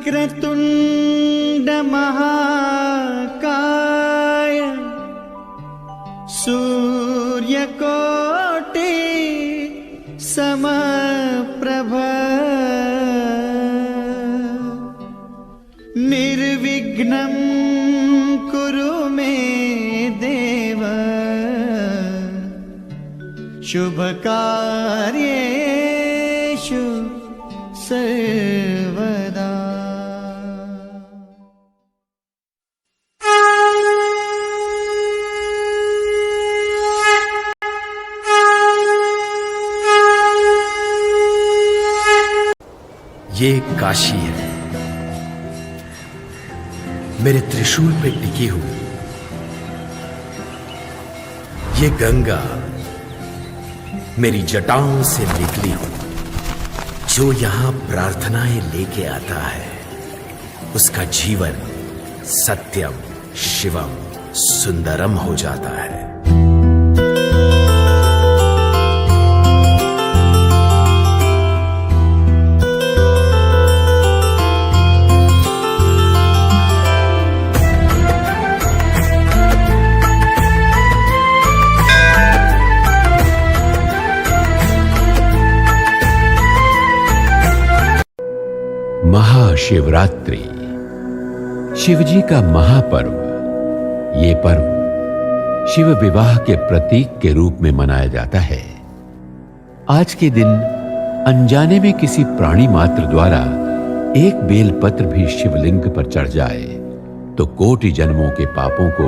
वक्रतुंड महाकाय सूर्यकोटि समप्रभ निर्विघ्नं कुरु मे देव शुभ कार्येषु सर्वदा। ये काशी है, मेरे त्रिशूल पे टिकी हुई। ये गंगा मेरी जटाओं से निकली हुई। जो यहां प्रार्थनाएं लेके आता है उसका जीवन सत्यम शिवम सुंदरम हो जाता है। महाशिवरात्रि शिवजी का महापर्व। ये पर्व शिव विवाह के प्रतीक के रूप में मनाया जाता है। आज के दिन अनजाने में किसी प्राणी मात्र द्वारा एक बेलपत्र भी शिवलिंग पर चढ़ जाए तो कोटि जन्मों के पापों को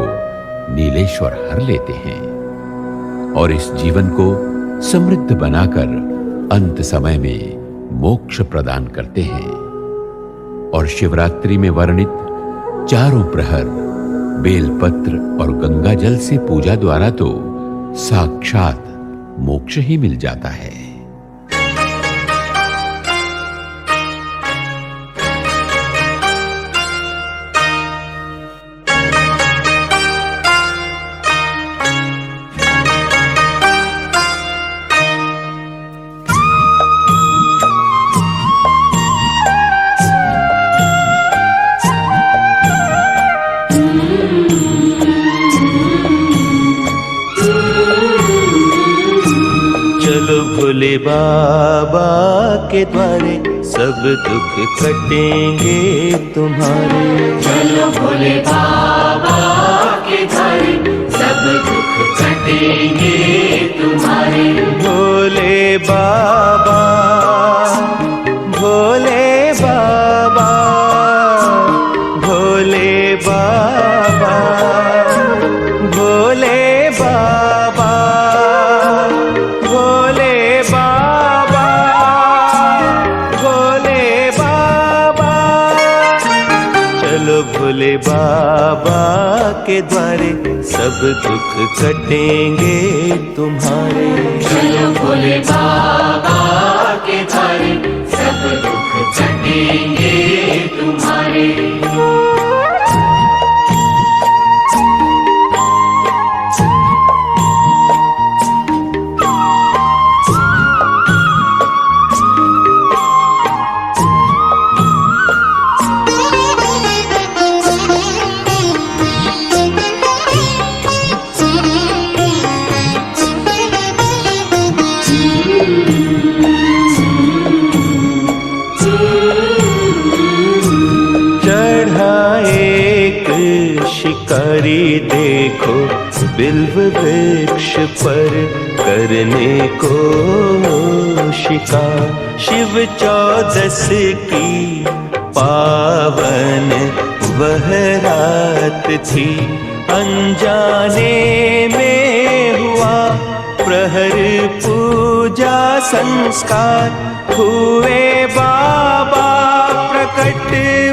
नीलेश्वर हर लेते हैं और इस जीवन को समृद्ध बनाकर अंत समय में मोक्ष प्रदान करते हैं। और शिवरात्रि में वर्णित चारों प्रहर बेलपत्र और गंगा जल से पूजा द्वारा तो साक्षात मोक्ष ही मिल जाता है। भोले बाबा के द्वारे सब दुख कटेंगे तुम्हारे। चलो भोले बाबा के द्वारे सब दुख कटेंगे तुम्हारे। भोले बाबा भोले बाबा भोले बाबा भोले बाबा भोले बाबा के द्वारे सब दुख कटेंगे तुम्हारे। चलो भोले बाबा के द्वारे सब दुख कटेंगे तुम्हारे। शिकारी देखो बिल्व वृक्ष पर करने को शिकार। शिव 14 की पावन वह रात थी। अनजाने में हुआ प्रहर पूजा संस्कार। हुए बाबा प्रकट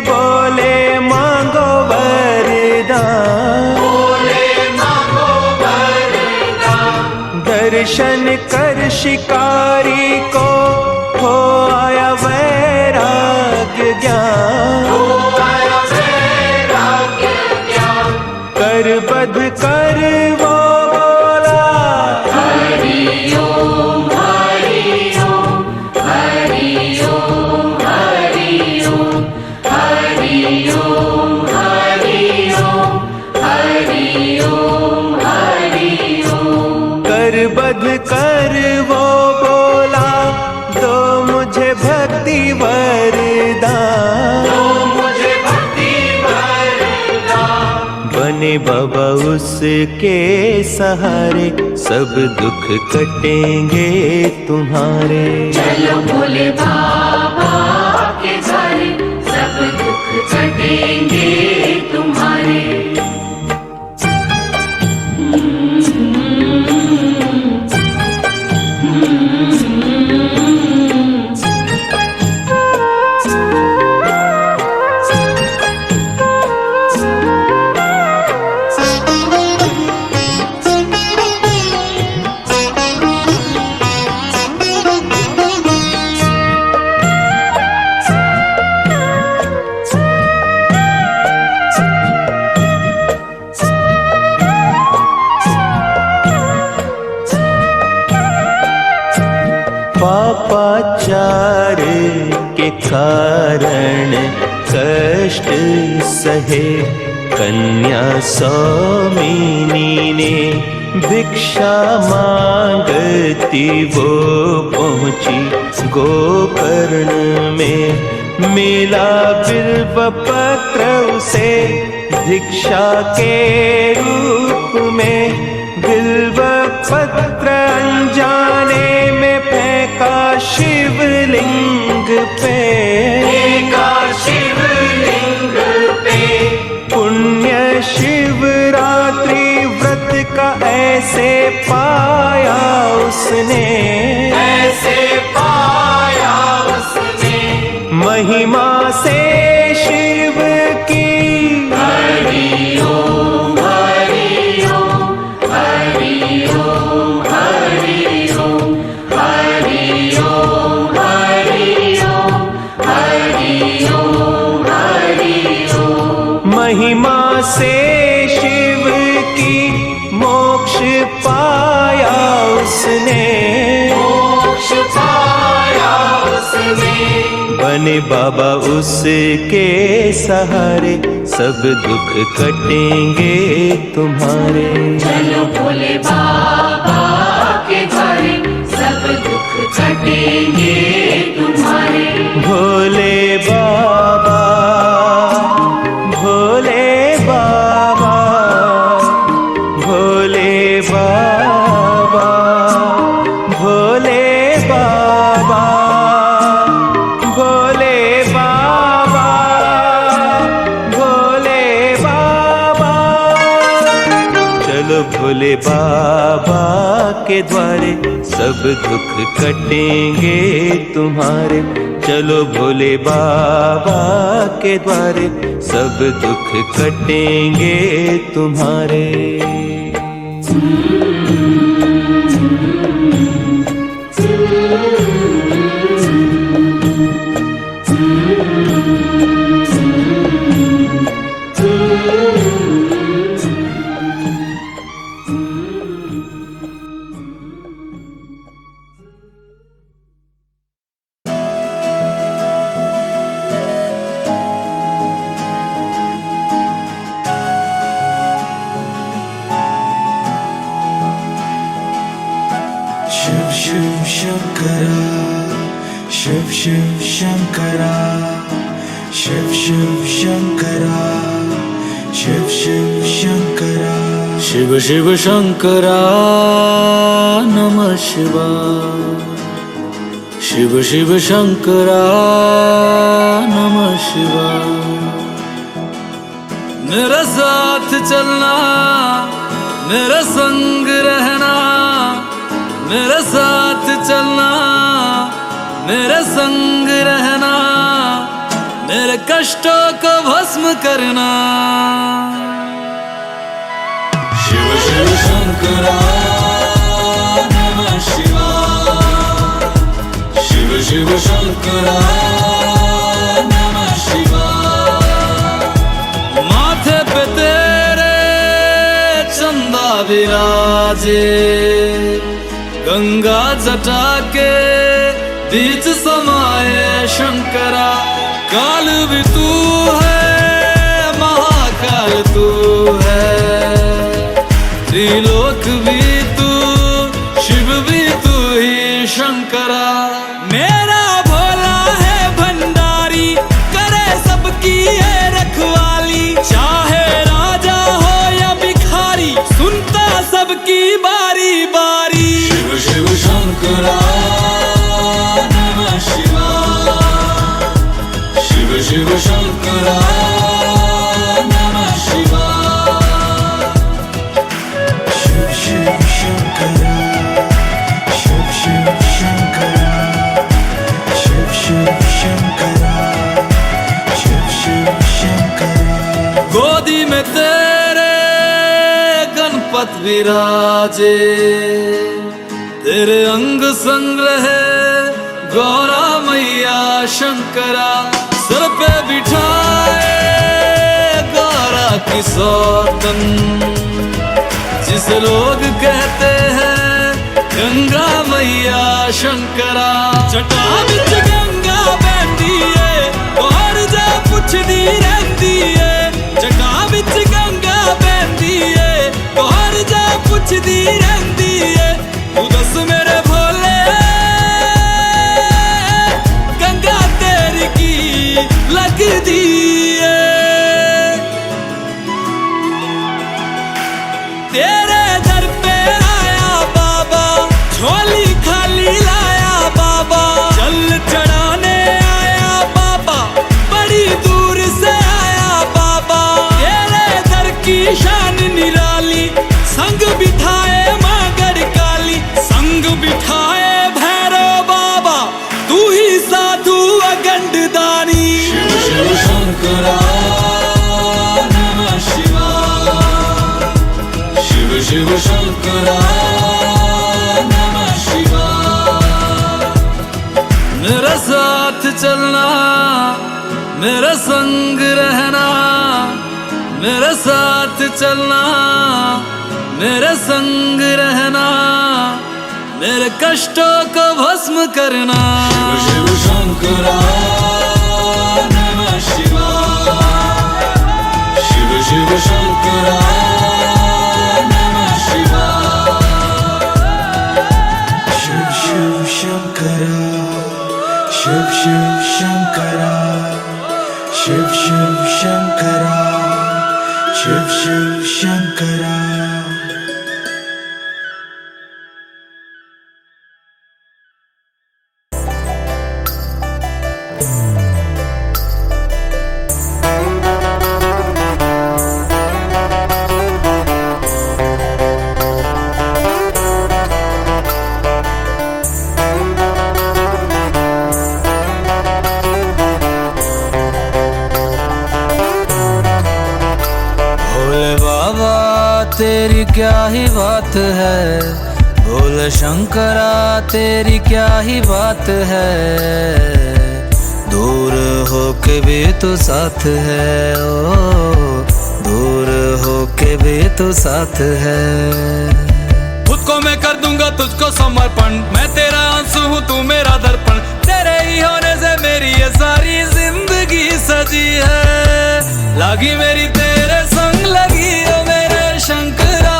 बोले मांगो वरदान। बोले मांगो वरदान। दर्शन कर शिकारी को हो आया वैराग्य ज्ञान। हो आया वैराग्य ज्ञान। कर बध कर वो बोला हरि ओम हरि ओम हरि ओम हरि ओम हरि बने बाबा उसके सहारे, सब दुख कटेंगे तुम्हारे। चलो भोले बाबा के द्वारे, सब दुख कटेंगे तुम्हारे। पापाचार के कारण कष्ट सहे, कन्या सौमिनी ने भिक्षा मांगती वो पहुंची गोकर्ण में। मिला बिल्व पत्र उसे भिक्षा के रूप में, बिल्व पत्र अनजाने में फेंका शिवलिंग पे, फेंका शिवलिंग पे। पुण्य शिवरात्रि व्रत का ऐसे पाया उसने, ऐसे पाया उसने। महिमा से शिव की हरि ओम हरि ओम हरि ओम हरि ओम हरि ओम हरि ओम हरि ओम हरि ओम। महिमा से शिव की मोक्ष पाया उसने, मोक्ष पाया उसने। बने बाबा उसके सहारे, सब दुख कटेंगे तुम्हारे। चलो भोले बाबा के द्वारे, सब दुख कटेंगे तुम्हारे। भोले बाबा, भोले बाबा, भोले बाबा, भोले बाबा, भोले बाबा, भोले बाबा। चलो भोले बाबा के द्वारे, सब दुख कटेंगे तुम्हारे। चलो भोले बाबा के द्वारे, सब दुख कटेंगे तुम्हारे। शिव शिव शंकरा, शिव शिव शंकरा, शिव शिव शंकरा, शिव शिव शंकरा, शिव शिव शंकरा नमः शिवाय। शिव शिव शंकरा नमः शिवाय। मेरे साथ चलना, मेरे संग रहना, मेरे साथ चलना, मेरे संग रहना, मेरे कष्टों को भस्म करना। शिव शिव शंकरा नमः शिवाय। शिव शिव शंकरा नमः शिवाय। माथे पे तेरे चंदा विराजे, गंगा जटा के बीच समाये शंकरा। काल भी तू है, महाकाल तू है, त्रिलोक भी तू, शिव भी तू ही शंकरा। मेरा भोला है भंडारी, करे सबकी है रखवाली, चाहे राजा हो या शंकरा नमः शिवाय। शिव शिव शंकरा शिव शिव शंकरा शिव शिव शंकरा शिव शिव शंकरा। गोदी में तेरे गणपत विराजे, तेरे अंग संग रहे गौरा मैया शंकरा। सर पे बिठाए गौरा की सौतन, जिसे लोग कहते हैं गंगा मैया शंकरा। जटा बिच गंगा बहती है और जा पुछदी रहती है। जटा बिच गंगा बहती है और जा पुछदी रहती है। तू दस मेरे भोले गंगा तेरी की लगदी है। तेरे दर पे आया बाबा, झोली खाली लाया बाबा। जल चढ़ाने आया बाबा, बड़ी दूर से आया बाबा। तेरे दर की शान निराली, संग बिठाए माँ गढ़काली, संग बिठाए भैरव बाबा। तू ही साधु अगंड दानी। शिव शिव शंकरा नमः शिवाय। शिव शिव शंकरा नमः शिवाय। मेरे साथ चलना, मेरे संग रहना, मेरे साथ चलना, मेरे संग रहना, मेरे कष्टों को भस्म करना। शिव शिव शंकरा नमः शिवाय। शिव शिव शंकरा नमः शिवाय। शिव शिव शंकरा शिव शिव शंकरा शिव शिव शंकरा शिव शिव शंकरा। भोले बाबा तेरी क्या ही बात है, भोले शंकरा तेरी क्या ही बात है। दूर होके भी तो साथ है, ओ दूर होके भी तो साथ है। खुद को मैं कर दूंगा तुझको समर्पण, मैं तेरा आंसू हूँ तू मेरा दर्पण। तेरे ही होने से मेरी ये सारी जिंदगी सजी है। लागी मेरी तेरे संग लगी ओ मेरे शंकरा,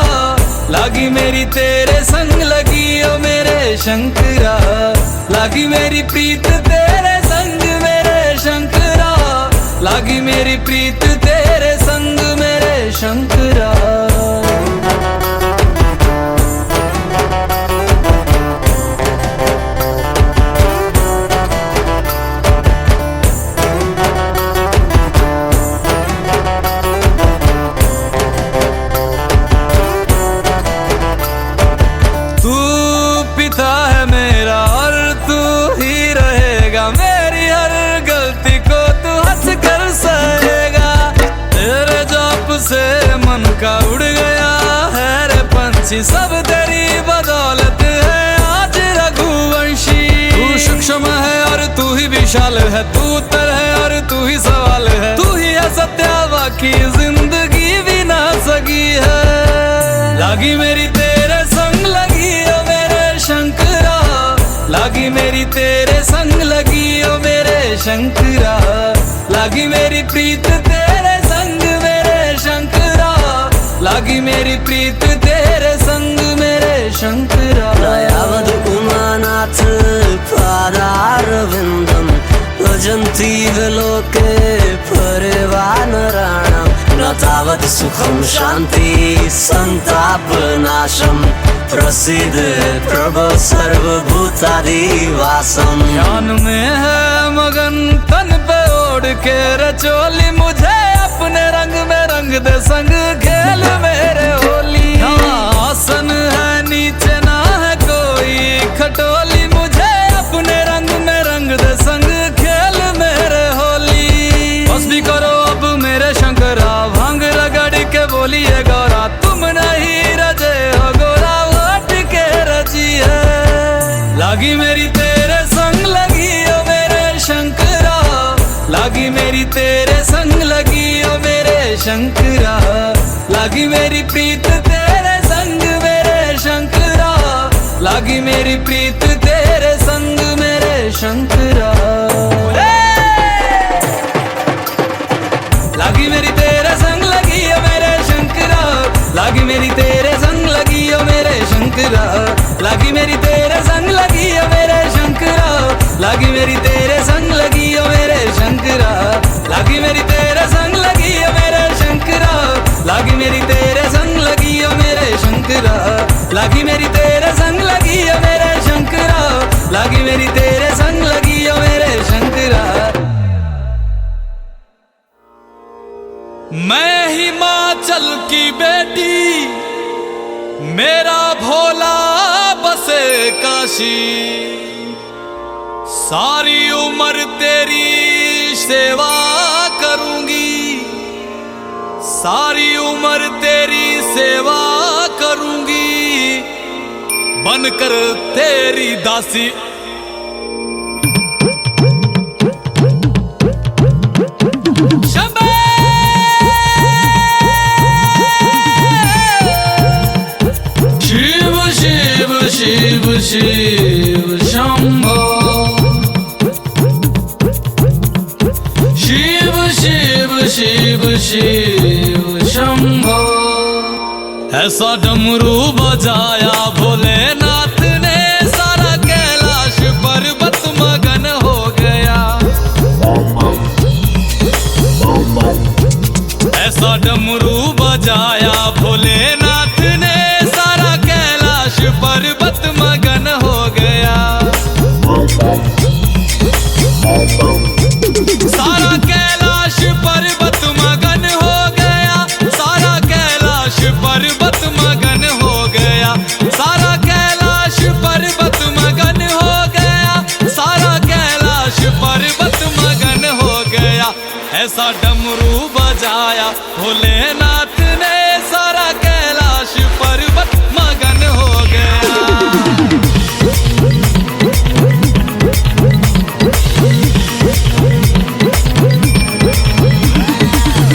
लागी मेरी तेरे संग लगी ओ मेरे शंकरा। लागी मेरी प्रीत तेरे संग मेरे शंकरा, लागी मेरी प्रीत तेरे संग मेरे शंकरा। तू पिता है मेरा और तू ही रहेगा, मेरी हर गलती को तू हंस कर सहेगा। तेरे जाप से मन का उड़ गया है रे पंछी, सब तेरी बदौलत है आज रघुवंशी। तू सूक्ष्म है और तू ही विशाल है, तू उत्तर है और तू ही सवाल है। तू ही है सत्य बाकी जिंदगी भी ना सकी है। लागी मेरी तेरे संग लगी ओ मेरे शंकरा, लागी मेरी तेरे संग लगी ओ मेरे शंकरा। लागी मेरी प्रीत तेरे संग मेरे शंकरा, लागी मेरी प्रीत तेरे संग मेरे शंकरा। दयावद उमानाथ पादारविन्दं भजन्ति विलोके परिवानराणां। न तावत् सुखं शान्ति संतापनाशं, प्रसीद प्रभो सर्वभूतादिवासम्। ध्यान में है मगन तन पे ओढ़ के रचोली, मुझे अपने रंग में रंग दे संग खेल मेरे होली। आसन है नीचे ना है कोई खटोली, मुझे अपने रंग में रंग दे संग खेल मेरे होली। बस भी करो अब मेरे शंकरा, भांग रगड़ के बोलिए गौरा, तुम नहीं रजे हो गोरा वोट के रजी है। लागी मेरी तेरे संग लगी ओ मेरे शंकरा, लागी मेरी तेरे संग लगी ओ मेरे शंकरा, लागी मेरी प्रीत तेरे संग मेरे शंकरा, लागी मेरी प्रीत तेरे संग मेरे शंकरा। लागी मेरी तेरे संग लगी ओ मेरे शंकरा, लागी मेरी तेरे संग लगी ओ मेरे शंकरा, लागी मेरी तेरे संग लगी ओ मेरे शंकरा, लागी मेरी तेरे संग लगी ओ मेरे शंकरा, लागी मेरी तेरे संग लगी ओ मेरे शंकरा, लागी मेरी तेरे संग लगी ओ मेरे शंकरा, लागी मेरी तेरे संग लगी ओ मेरे शंकरा, लागी मेरी तेरे संग लगी ओ मेरे शंकरा। मैं हिमाचल की बेटी, मेरा भोला बसे काशी, सारी उम्र तेरी सेवा करूंगी, सारी उम्र तेरी सेवा करूंगी, बनकर तेरी दासी। शिव शिव शिव शिव शंभो, शिव शिव शिव शिव शंभो। ऐसा डमरू बजाया भोलेनाथ ने, सारा कैलाश पर्वत मगन हो गया। ऐसा डमरू बजाया भोलेनाथ ने, सारा कैलाश पर्वत मगन हो गया। सारा कैलाश पर्वत मगन हो गया, सारा कैलाश पर्वत मगन हो गया, सारा कैलाश पर्वत मगन हो गया, सारा कैलाश पर्वत मगन हो गया। ऐसा डमरू बजाया भोलेनाथ ने, सारा कैलाश पर्वत मगन हो गया।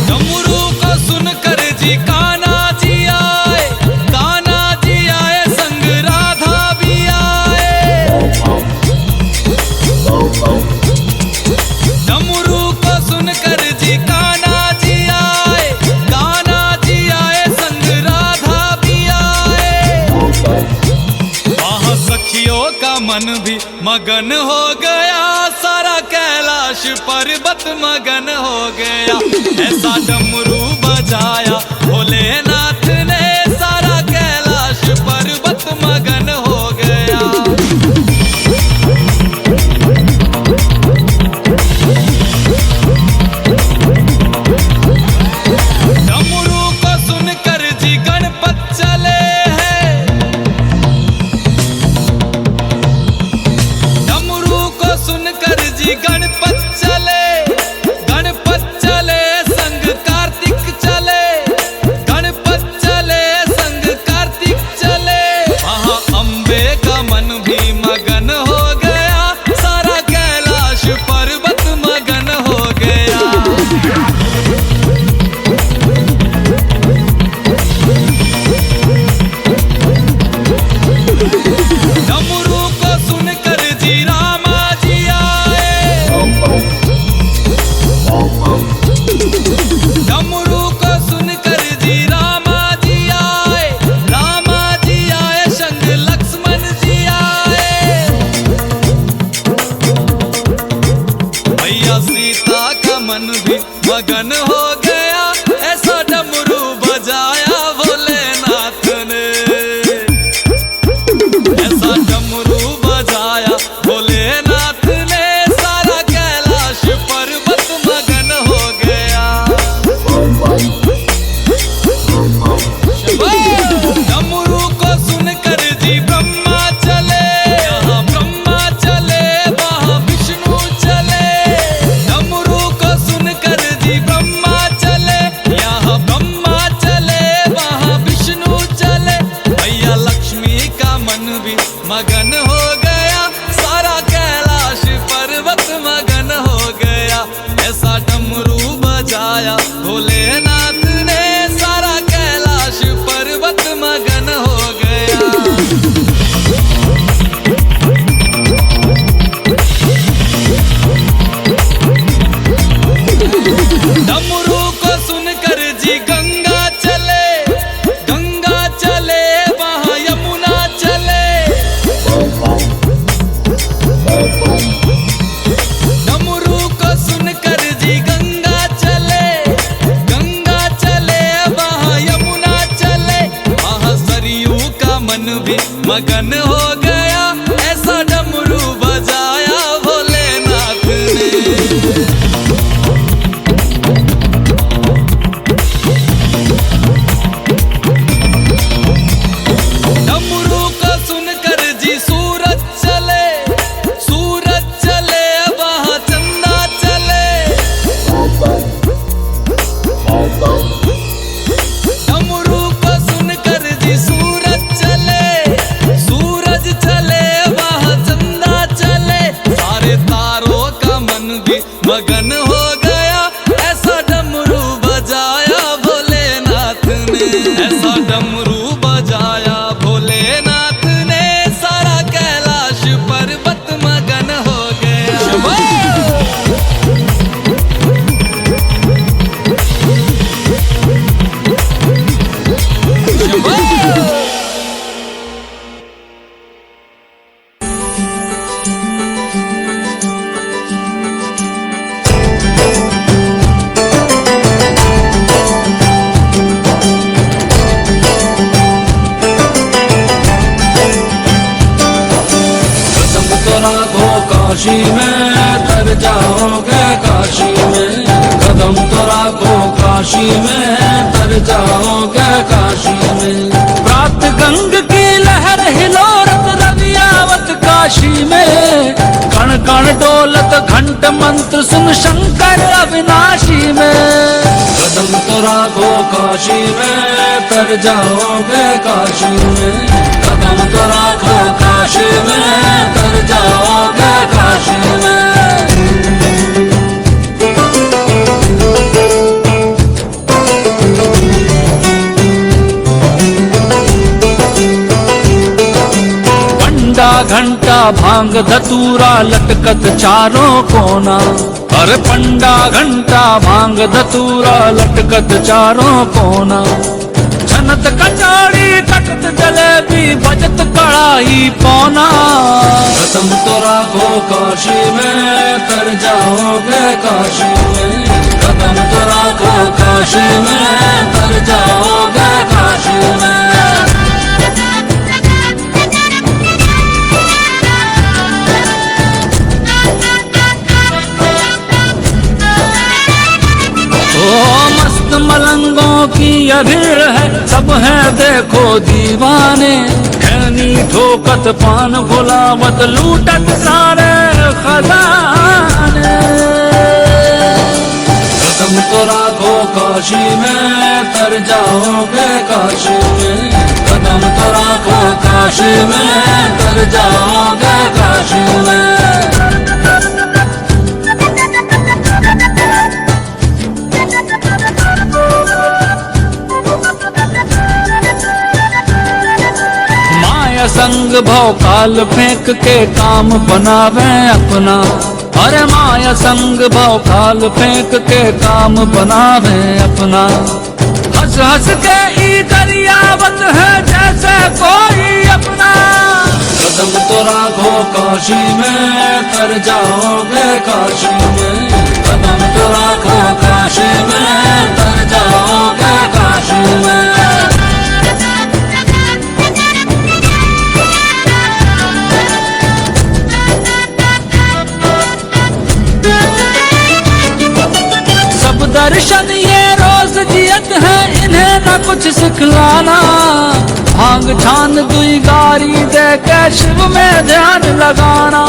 डमरू को सुनकर जी कान्हा जी आए, कान्हा जी आए संग राधा भी आए। डमरू को सुनकर जी कान्हा जी आए, कान्हा जी आए संग राधा भी आए। वहाँ सखियों का मन भी मगन हो गया, सारा कैलाश पर्वत मगन हो गया। ऐसा डमरू बजाया भोलेनाथ ने, सारा कैलाश पर्वत मगन हो गया। डमरू को सुनकर जी गणपत चले हैं, डमरू को सुनकर जी गणपत चले, गणपत चले संग कार्तिक चले, गणपत चले संग कार्तिक चले। वहाँ अम्बे का मन भी मगन हो गया, सारा कैलाश पर्वत मगन हो गया। डमरू को सुनकर जी रामा जी आए, डमरू को सुनकर जी रामा जी आए, रामा जी आए संग लक्ष्मण जी आए। भैया सीता का मन भी मगन हो गया, ऐसा डमरू बजाया भोलेनाथ ने। ऐसा डमरू बजाया भोलेनाथ ने, सारा कैलाश पर्वत बजाया भोलेनाथ ने, सारा कैलाश पर्वत मगन हो गया। डमरू को सुनकर जी गंगा चले, गंगा चले वहाँ यमुना चले। डमरू को सुनकर जी गंगा चले, गंगा चले वहाँ यमुना चले। वहाँ सरयू का मन भी मगन हो गया, ऐसा डमरू बजाया भोलेनाथ ने। डमरू को सुनकर जी सूरज चले, सूरज चले वहाँ चंदा चले। डमरू को सुनकर जी सूरज चले, सूरज चले वहाँ चंदा चले। सारे तारों का मन भी मगन हो गया, ऐसा डमरू बजाया भोलेनाथ ने, ऐसा डमरू बजाया भोलेनाथ ने, सारा कैलाश पर्वत मगन हो गया। कदम तो राखो काशी में, तर जाओगे काशी में। कदम तो राखो काशी में, तर जाओगे काशी में। प्रात गंग की लहर हिलोरत रवियावत काशी में। कण कण डोलत घंट मंत्र सुन शंकर अविनाशी में। कदम तो राखो काशी में, तर जाओगे काशी में। कदम तो राखो काशी में, तर जाओगे काशी में। पंडा घंटा भांग धतूरा लटकत चारों कोना। अरे पंडा घंटा भांग धतूरा लटकत चारों कोना। छनत कचौड़ी कटत जलेबी बजत कड़ाही पौना। कदम तो राखो काशी में, तर जाओगे काशी में। कदम तो राखो काशी में, तर जाओगे काशी में। मस्त मलंगों की ये भीड़ है, सब है देखो दीवाने। खैनी ठोकत पान भुलावत लूटत सारे खजाने। कदम तो राखो काशी में, तर जाओगे काशी में। कदम तो राखो काशी में, तर जाओगे काशी में। संग भौकाल फेंक के काम बनावे अपना। अरे माया संग भौकाल फेंक के काम बनावे अपना। हंस हंस के ई दरियावत है जैसे कोई अपना। कदम तो राखो काशी में, तर जाओगे काशी में। कदम तो राखो काशी में, तर जाओगे काशी में। दर्शन ये रोज जियत है, इन्हें न कुछ सिखलाना। भांग छान दुई गारी दे के शिव में ध्यान लगाना।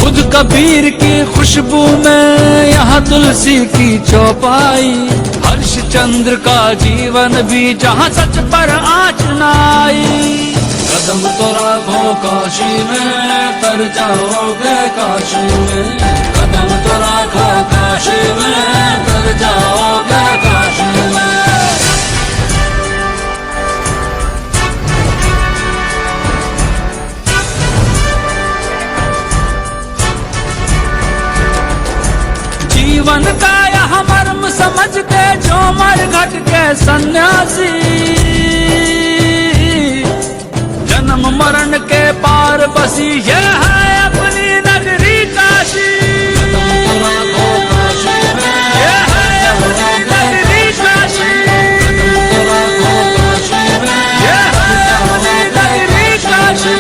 खुद कबीर की खुशबू में यहाँ तुलसी की चौपाई। हर्षचंद्र का जीवन भी जहाँ सच पर आँच न आई। कदम तो राखो काशी में तर जाओगे काशी में, कदम तो राखो काशी में तर जाओगे काशी में। जीवन का यह मर्म समझ के जो मर घट के सन्यासी, जन्म मरण के पार बसी ये है अपनी नगरी काशी। ये है अपनी नगरी काशी, ये है अपनी नगरी काशी।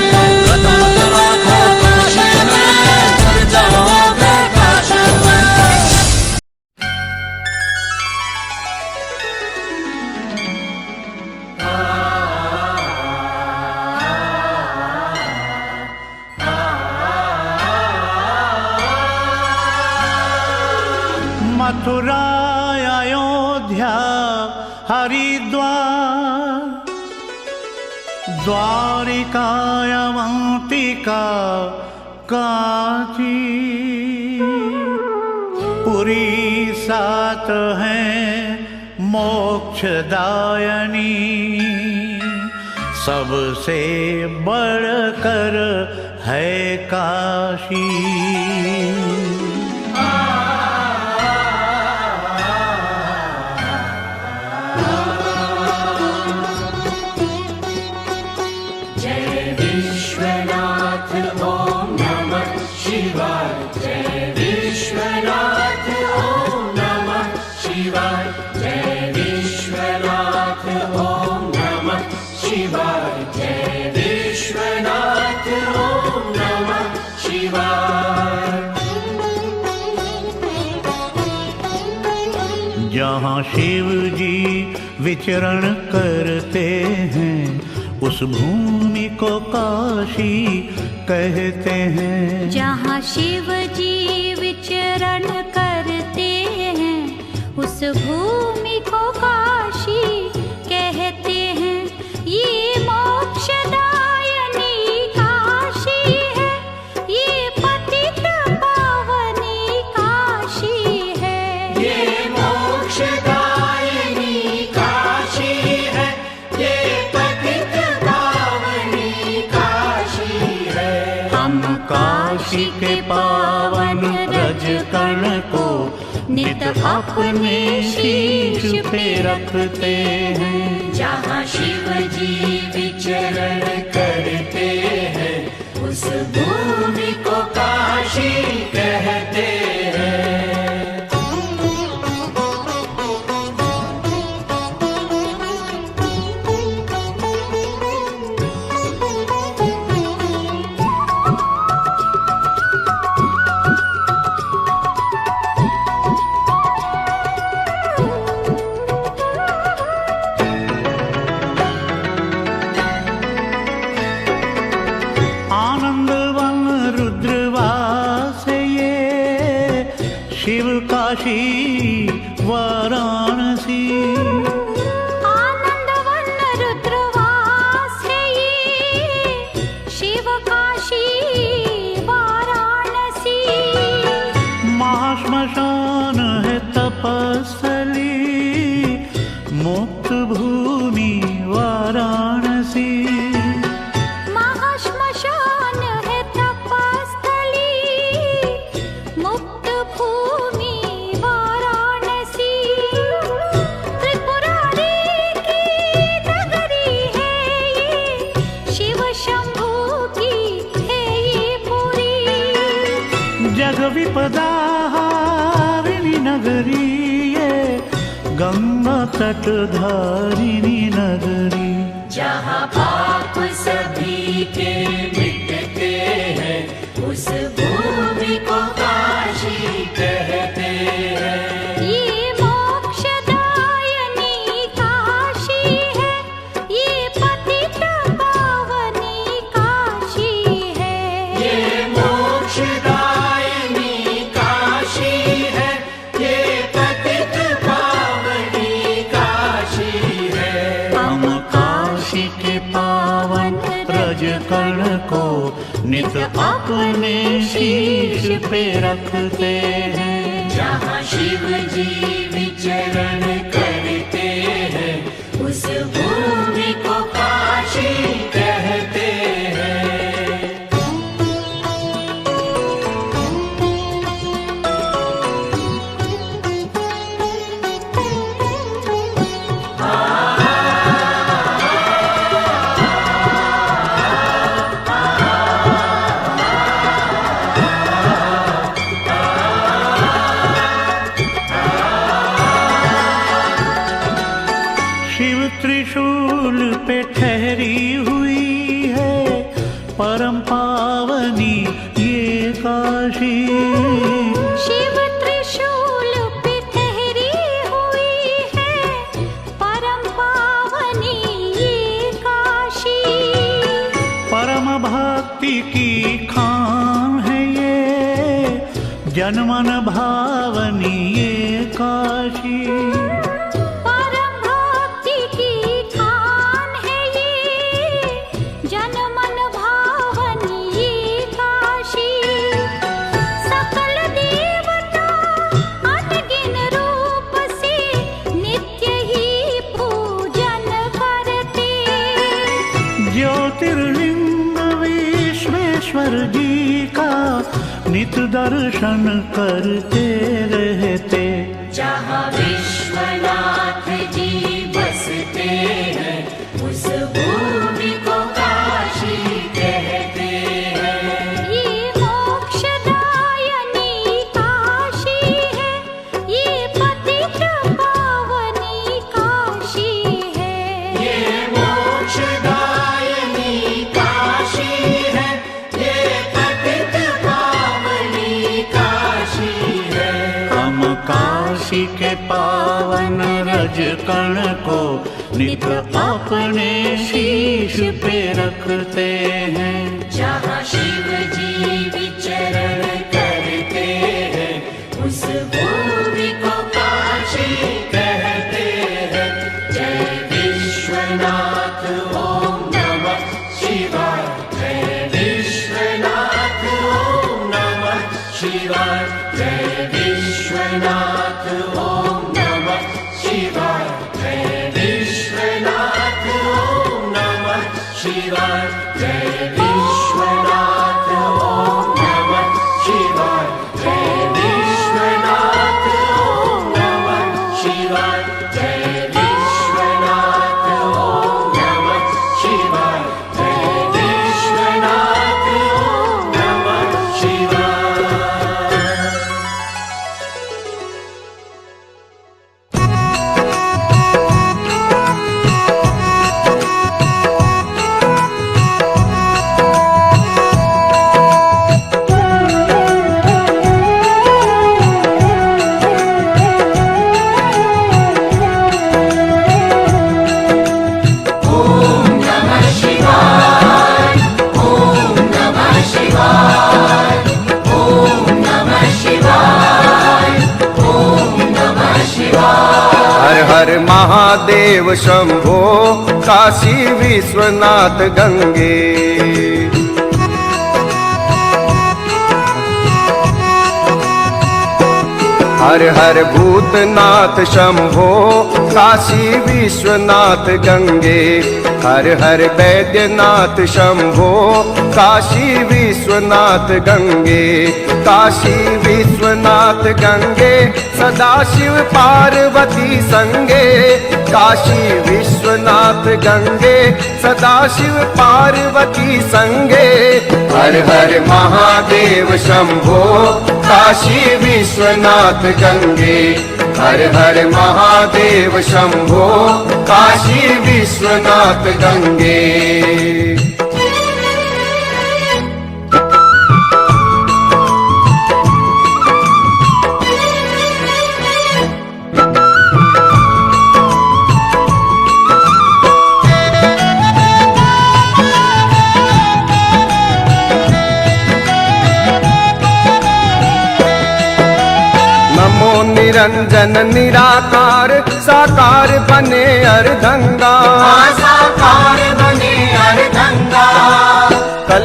मथुरा अयोध्या हरिद्वार, द्वारिका अवंतिका काशी, पुरी सात हैं मोक्षदायिनी, सबसे बढ़कर है काशी। जहाँ शिव जी विचरण करते हैं उस भूमि को काशी कहते हैं। जहाँ शिव जी विचरण करते हैं उस भूमि को काशी कहते हैं। ये मोक्षदायिनी काशी है, ये पतित पावनी काशी है। ये मोक्षदायिनी काशी है, ये पतित पावनी काशी है। हम काशी के पावन रज कण को नित अपने शीश पे रखते हैं। जहाँ शिव जी विचरण करते हैं उस भूमि को काशी कहते हैं। आनंदवन रुद्रवास ये शिव काशी वाराणसी। आनंदवन रुद्रवास है ये शिव काशी वाराणसी। महाश्मशान है तपस्थली मुक्त भूमि वाराणसी। महाश्मशान है तपस्थली मुक्त भूमि वाराणसी। त्रिपुरारी की नगरी है ये, शिव शंभू की है ये पुरी। जग विपदा हारिणी नगरी ये, गंगा तट धारिणी नगरी। जहाँ पाप सभी के मिटते हैं उस भूमि को काशी कहते हैं। ये मोक्षदायिनी काशी है, ये पतित पावनी काशी है। ये मोक्षदायिनी काशी है, ये पतित पावनी काशी है। हम काशी के पावन कण को नित अपने शीश पे रखते हैं। जहाँ शिव जी विचरण करते हैं उस भूमि को काशी कहते हैं। शिव त्रिशूल पे ठहरी हुई है परम पावनी ये काशी। शिव त्रिशूल पे ठहरी हुई है परम पावनी ये काशी। परम भक्ति की खान है ये जनमन भावनी ये काशी। परम भक्ति की खान है ये जनमन भावनी ये काशी। सकल देवता अनगिन रूप से नित्य ही पूजन करते। ज्योतिर्लिंग विश्वेश्वर जी का नित दर्शन करते रहते। जहाँ विश्वनाथ जी बसते हैं उस भूमि को काशी कहते हैं। ये मोक्षदायिनी काशी है, ये पतित पावनी काशी है। ये मोक्षदायिनी काशी है, ये पतित पावनी काशी है। हम काशी के पावन रज कण को नित अपने शीश पे रखते हैं। जहाँ शिव जी विचरण करते हैं उस भूमि को काशी कहते हैं। जय विश्वनाथ ओम नमः शिवाय। जय विश्वनाथ ओम नमः शिवाय। जय विश्वनाथ ओम नमः शिवाय। जय विश्वनाथ ओम नमः शिवाय। जय विश्वनाथ ओम नमः शिवाय। जय विश्वनाथ ओम नमः शिवाय। जय विश्वनाथ ओम नमः शिवाय। जय विश्वनाथ ओम नमः शिवाय। हर हर महादेव शंभो काशी विश्वनाथ गंगे। हर हर भूतनाथ शंभो काशी विश्वनाथ गंगे। हर हर वैद्यनाथ शंभो काशी विश्वनाथ गंगे। काशी विश्वनाथ गंगे सदाशिव पार्वती संगे। काशी विश्वनाथ गंगे सदाशिव पार्वती संगे। हर हर महादेव शंभो काशी विश्वनाथ गंगे। हर हर महादेव शंभो काशी विश्वनाथ गंगे। निरंजन निराकार साकार बने अर्धंगा। साकार बने अर्धंगा।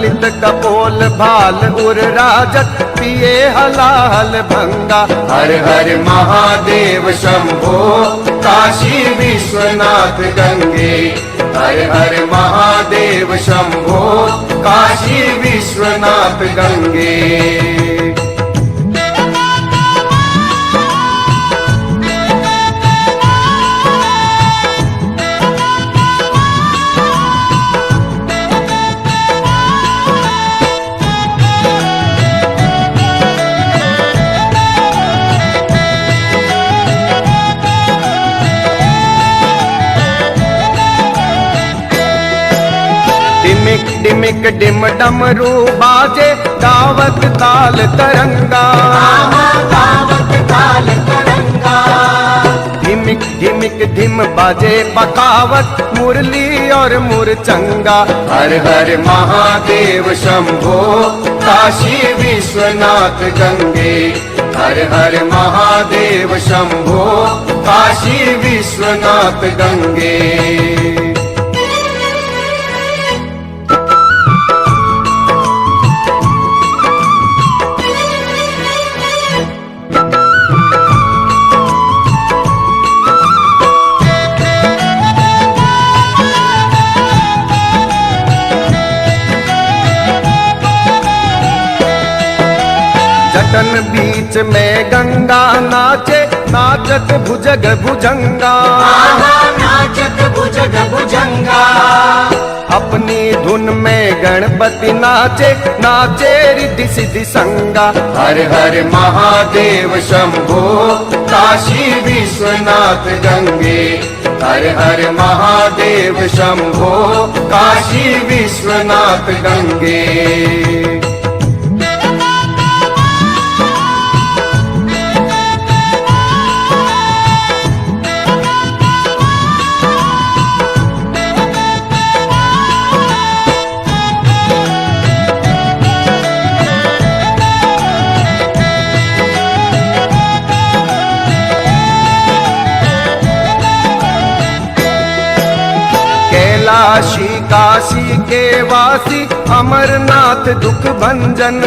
नित कपोल भाल उर राजत पिए हलाल भंगा। हर हर महादेव शंभो काशी विश्वनाथ गंगे। हर हर महादेव शंभो काशी विश्वनाथ गंगे। डिमिक डिमिक डिम डमरू बाजे दावत ताल तरंगा। दावत ताल तरंगा। ढिमिक ढिमिक ढिम बाजे बकावत मुरली और मुरचंगा। हर हर महादेव शंभो काशी विश्वनाथ गंगे। हर हर महादेव शंभो काशी विश्वनाथ गंगे। जटन बीच में गंगा नाचे नाचत भुजग भुजंगा। नाचत भुजग भुजंगा। अपनी धुन में गणपति नाचे नाचे रिद्धि सिद्धि संगा। हर हर महादेव शंभो काशी विश्वनाथ गंगे। हर हर महादेव शंभो काशी विश्वनाथ गंगे। कैलाशी काशी के वासी अमरनाथ दुख भंजन।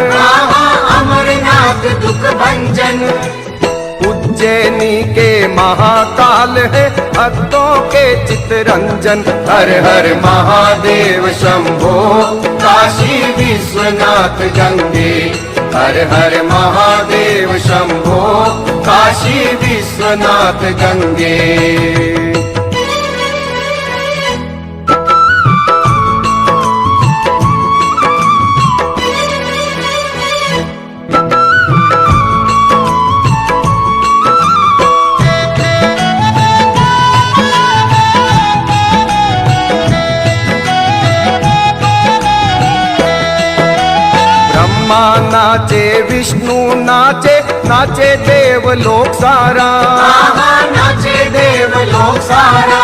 अमरनाथ दुख भंजन। उज्जैनी के महाकाल है भक्तों के चितरंजन। हर हर महादेव शंभो काशी विश्वनाथ गंगे। हर हर महादेव शंभो काशी विश्वनाथ गंगे। नाचे विष्णु नाचे नाचे देवलोक सारा। नाचे देवलोक सारा।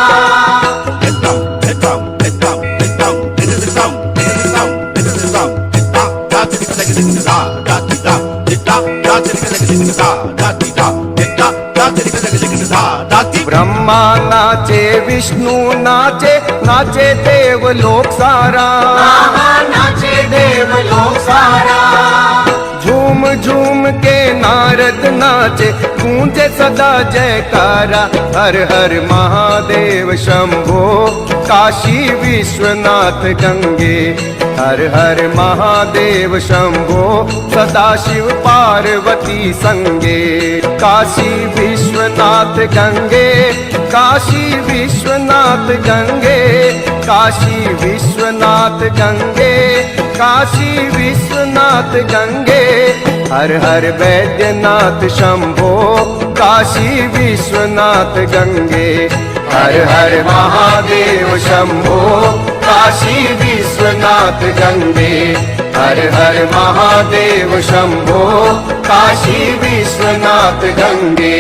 ब्रह्मा नाचे विष्णु नाचे नाचे देवलोक सारा। नाचे देवलोक सारा। झूम झूम के नारद नाचे गूंजे सदा जयकारा। हर हर महादेव शंभो काशी विश्वनाथ गंगे। हर हर महादेव शंभो सदाशिव पार्वती संगे। काशी विश्वनाथ गंगे। काशी विश्वनाथ गंगे। काशी विश्वनाथ गंगे। काशी विश्वनाथ गंगे। हर हर वैद्यनाथ शंभो काशी विश्वनाथ गंगे। हर हर महादेव शंभो काशी विश्वनाथ गंगे। हर हर महादेव शंभो काशी विश्वनाथ गंगे।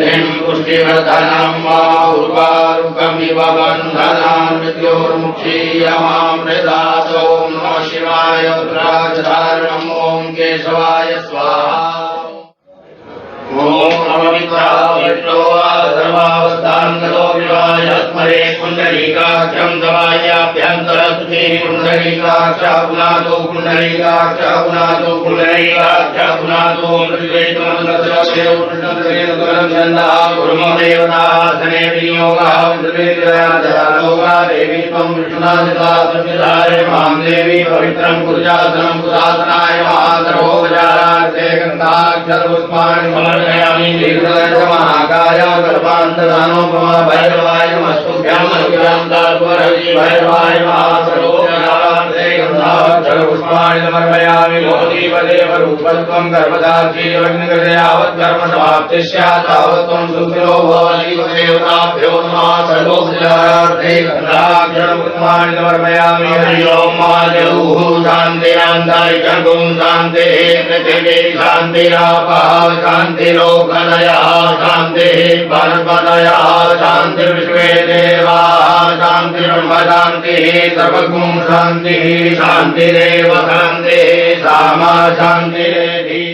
बुद्धिं पुष्टिवर्धनं वा उर्वारुकमिव बन्धनान् मृत्योर्मुक्षीयमामृतात् ॐ नमः शिवाय रुद्राक्षधारणम् ॐ केशवाय स्वाहा ॐ अमृताविष्णो सर्वावस्थाङ्गतो विवाय स्मरे कुण्डलीकाक्षं दवायाभ्यन्तरस्ते कुण्डलीकाक्षापुनातो कुण्डलीकाक्षापुनातो कुण्डलीकाक्षापुनातो मृत्युवेदमन्त्रदेवकृष्णदेवकरं गुरुमदेवतासने विनियोगः मृत्युवेदयालोका देवी त्वं विष्णुनादिता संविधाय मां देवी पवित्रं कुर्यासनं कुदासनाय महासर्वोपचारार्थे गन्धाक्षरपुष्पाणि समर्पयामि दीर्घदर्शमहाकाय कल्पान्तदानोपमा भैरवाय नमस्तुभ्यं अभ्यां दात्वरवि भैरवाय महासर्वोपचारार्थे गन्धाक्षरपुष्पाणि समर्पयामि भोधिपदेवरूपत्वं गर्भदाक्षीरग्निकृतयावत् कर्मसमाप्तिः स्यात् तावत् त्वं सुखिनो भव देवताभ्यो नमः सर्वोपचारार्थे गन्धाक्षरपुष्पाणि समर्पयामि हरि ओं महादेवः शान्तिरान्तारिकं शान्तिः पृथिवी शान्तिरापः शान्तिलोकलयः शान्तिः पर्वतयः शान्तिर्विश्वे देवाः शान्तिर्ब्रह्म शान्तिः सर्वगुं शान्तिः शान्तिरेव शान्तिः सामा शान्तिरेधि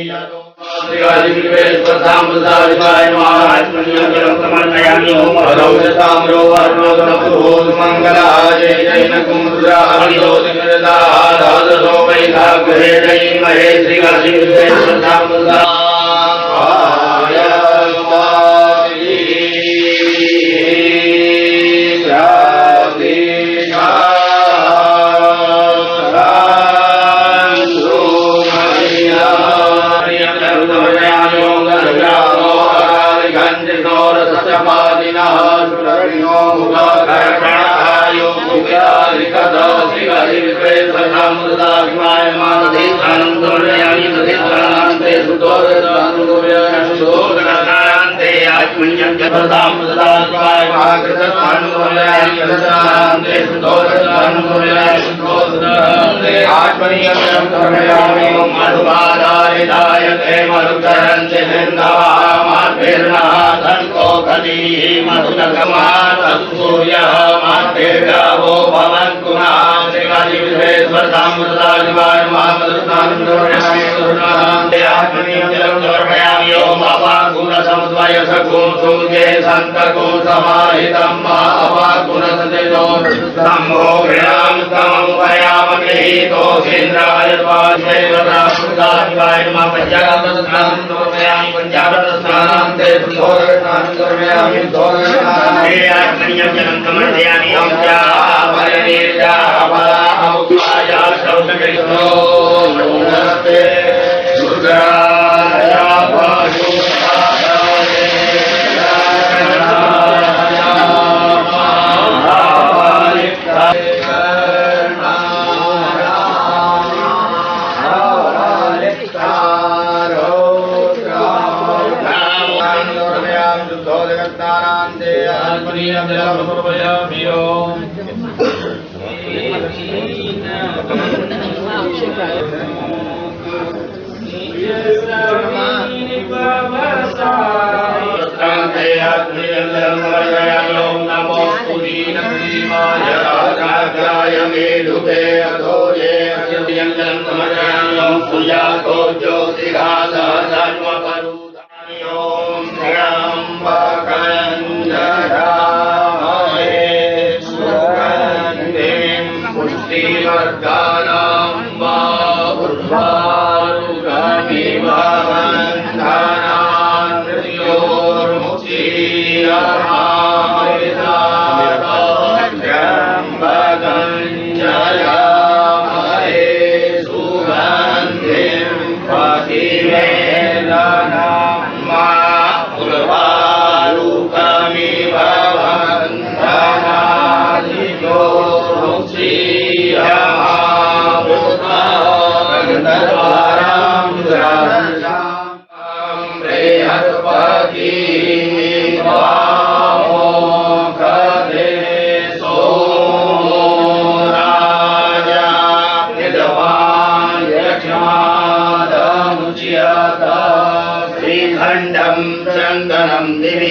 श्रीवादिविश्वेश्वरसामृताय महाराष्ट्रं समर्पयामि ओम हरौजसाम्रो अर्णोदनपुरोमङ्गलाय जैन कुमुद्राहरियोदिकृता राजसो वैधाग्रे जैमहे श्रीवादिविश्वेश्वरसामृताय Hare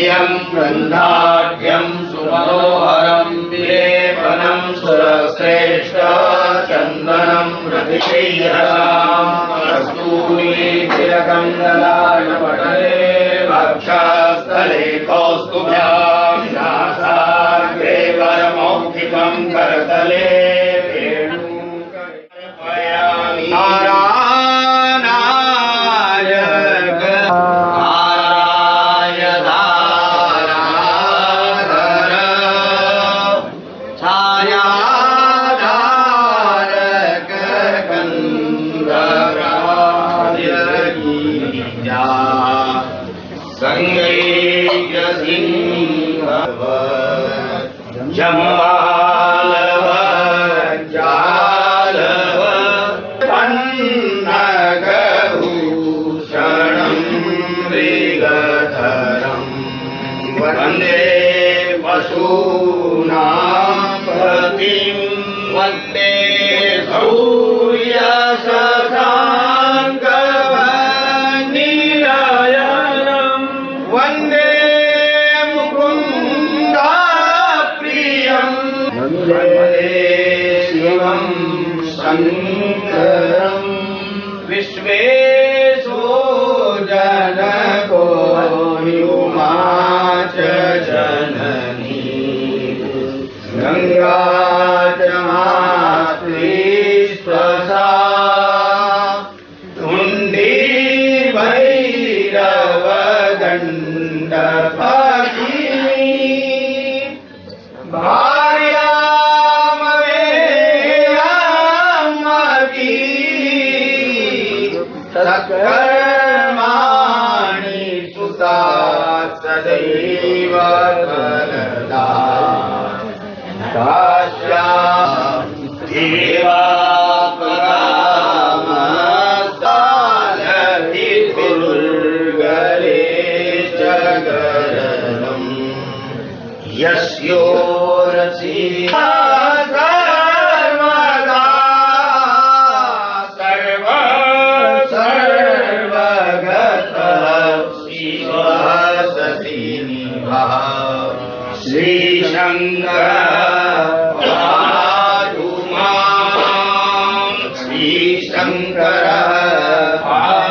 प्रियं गन्धाढ्यं सुमनोहरं विलेपनं सुरश्रेष्ठ चन्दनं रतिशैरसां कस्तूरी तिलकन्दलायपटले वक्षस्थले कौस्तुभ्यां नासाग्रे वरमौक्तिकं करतले नारायणाय जम्बालव जालव पन्नगभूषणं मृगधरं वन्दे पशूनां पतिं वन्दे सूर्यशशाङ्कनिलयनं वन्दे वन्दे शिवं शङ्करं विश्वेशो जनको युमा च जननी गङ्गा च मात्री स्वसा धुण्डी भैरवदण्डपकिनी कर्माणि सुता सदैव करदा काश्या देवा परामसालहि दुर्गले जगरणम् यस्योरसि श्रीशङ्कर पातु मां श्रीशङ्कर पातु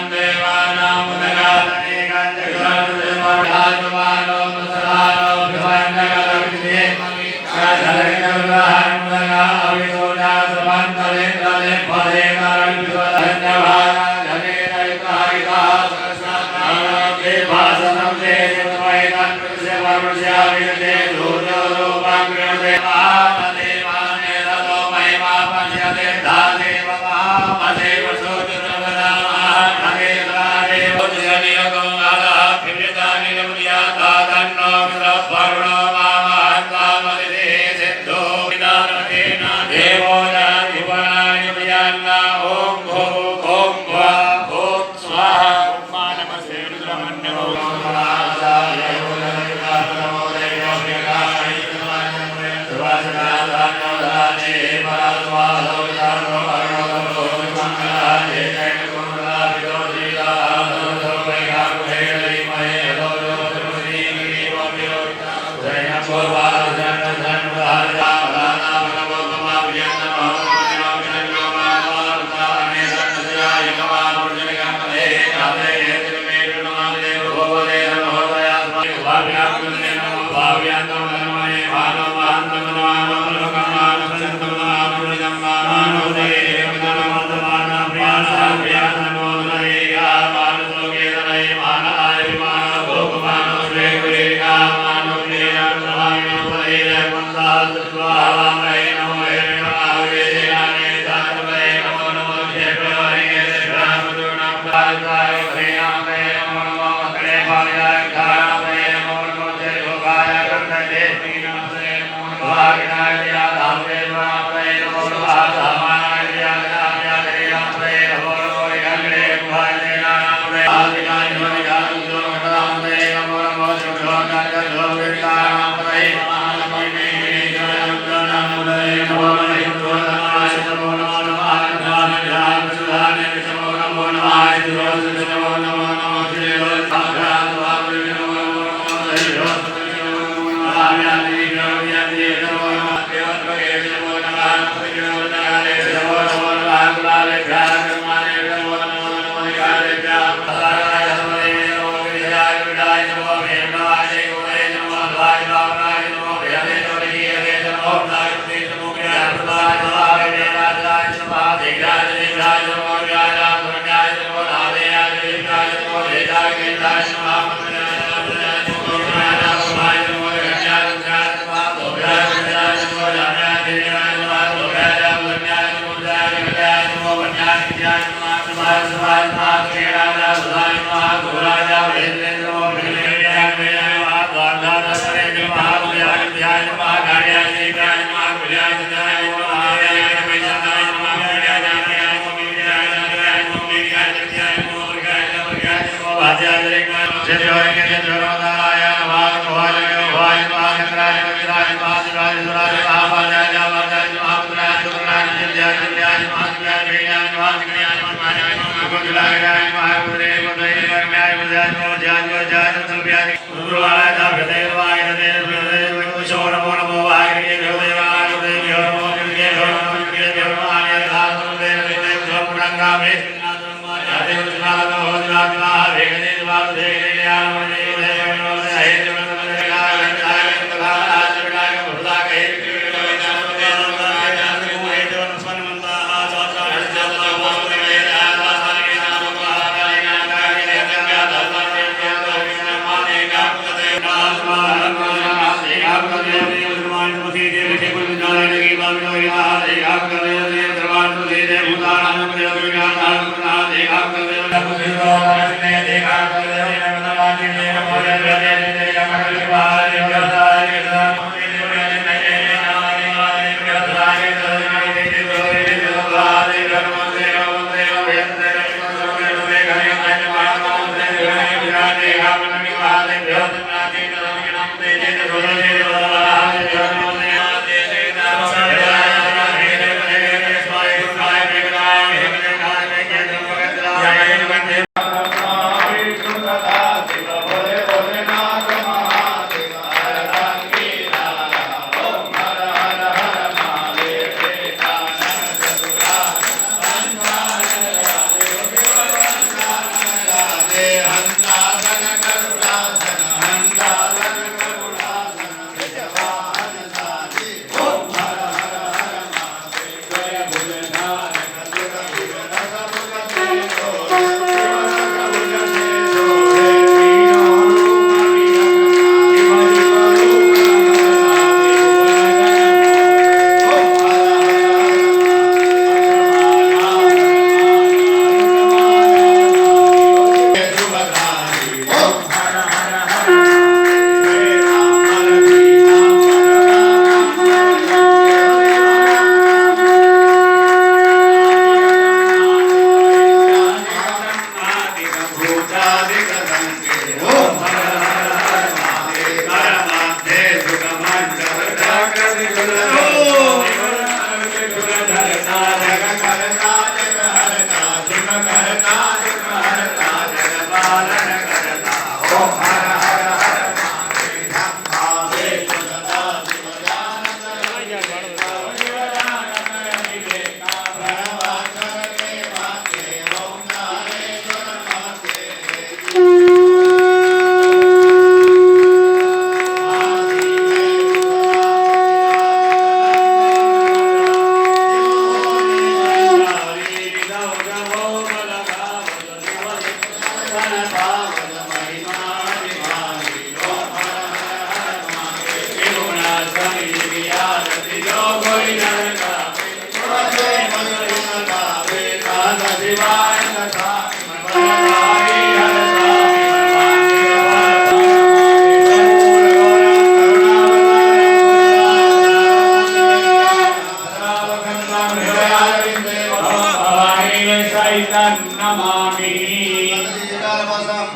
Hare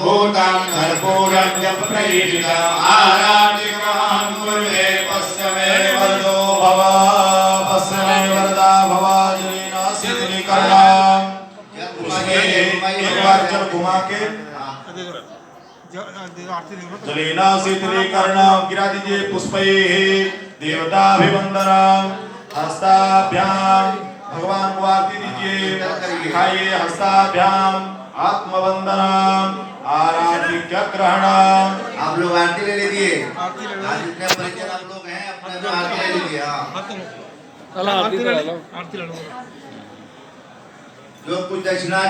भूतं कर्पूरं जपप्रयुक्तम् आराधिकां कुर्वे पश्चिमे वरदो भव पश्चिमे वरदा भवाजलिना शीतलीकरणाम् एक बार जल घुमा के जलिना शीतलीकरणाम् गिरा दीजिए पुष्पैः देवताभिवंदनम् हस्ताभ्याम भगवान को आरती दीजिए दिखाइए हस्ताभ्याम आत्मवंदनम आरती ग्रहणम। आप लोग आरती ले लीजिए, जितने परिचय आप लोग हैं अपने आरती ले लीजिए। आरती ले लो जो कुछ दक्षिणा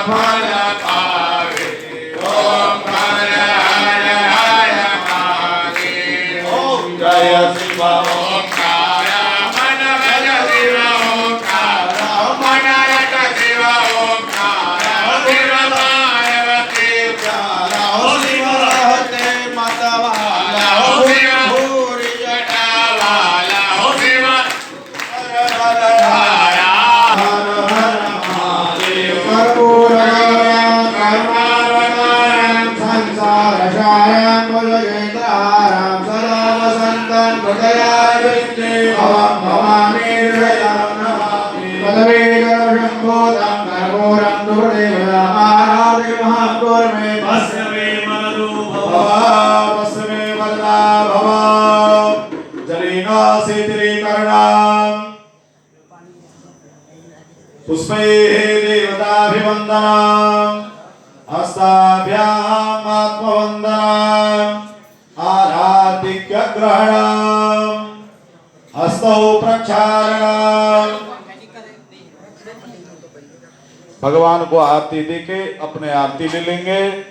फल पावे के महापुर में भस्य मे मनो भव भस्य मे वल्ला भव जलेना शीतलीकरणाम् पुष्पैः देवताभिवन्दनाम् हस्ताभ्याम् आत्मवन्दनाम् आराधिक्यग्रहणम् हस्तौ प्रक्षालनम्। भगवान को आरती देके अपने आरती ले लेंगे,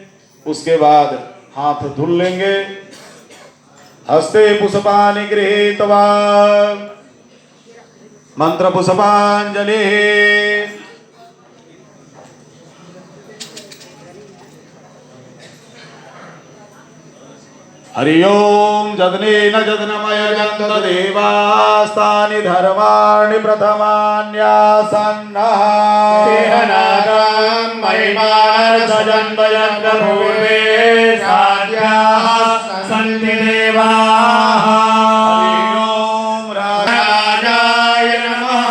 उसके बाद हाथ धुल लेंगे। हस्ते पुष्पाणि गृहीत्वा मंत्र पुष्पांजलि। हरि ओम जदनेन जदनमय जन्त देवास्तानि धर्माणि प्रथमान्यासन्नः देहनागां महिमानर्सजन्मयज्ञपूर्वे साध्याः सन्ति देवाः। हरि ओम राजाय नमः।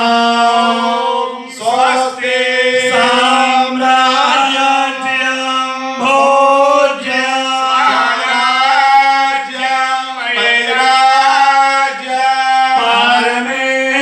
स्वस्ति साम्राज्यं भोज्यं परमेश्यं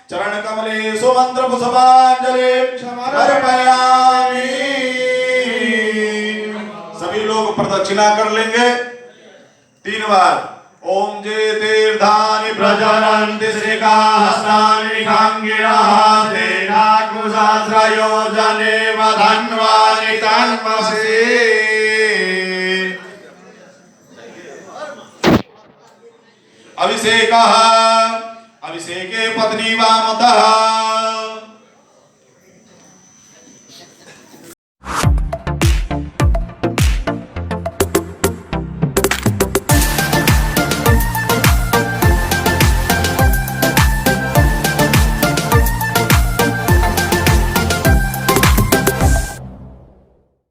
चरण कमले सुमंत्र पुष्पांजलि अर्पयामि। सभी लोग प्रदक्षिणा कर लेंगे 3 बार। ओम जे तीर्थानि प्रचरन्ति श्रीकास्तानि खांगिणः तेनाकुसहस्रयोजने वधन्वानि तन्मसि। अभिषेकः अभिषेके पत्नी वामतः